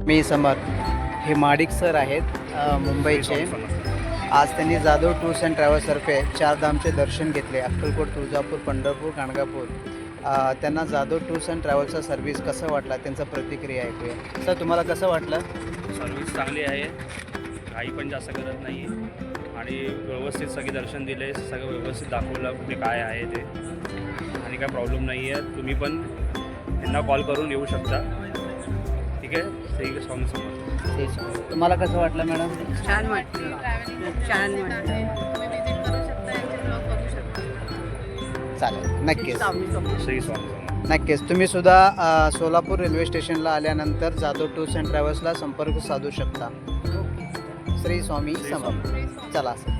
मी समर्थ. हे माडिक सर आहेत मुंबईचे. आज त्यांनी जाधव टूर्स अँड ट्रॅव्हल्सतर्फे चारधामचे दर्शन घेतले. अक्कलकोट, तुळजापूर, पंढरपूर, गाणगापूर. त्यांना जाधव टूर्स अँड ट्रॅव्हल्सचा सर्व्हिस कसं वाटला त्यांचा प्रतिक्रिया ऐकूया. सर, तुम्हाला कसं वाटलं? सर्विस चांगली आहे, काही पण जास्त करत नाही आणि व्यवस्थित सगळे दर्शन दिले, सगळं व्यवस्थित दाखवलं कुठे काय आहे ते आणि काय प्रॉब्लेम नाही आहे. तुम्ही पण त्यांना कॉल करून येऊ शकता. ठीक आहे. सही स्वामी समोर. तुम्हाला कसं वाटलं मॅडम? छान वाटलं, छान वाटलं. चालेल, नक्कीच स्वामी समर्थ. सही स्वामी समोर. नक्कीच. तुम्ही सुद्धा सोलापूर रेल्वे स्टेशनला आल्यानंतर जाधव टूर्स अँड ट्रॅव्हल्सला संपर्क साधू शकता. श्री स्वामी समर्थ. चला सर.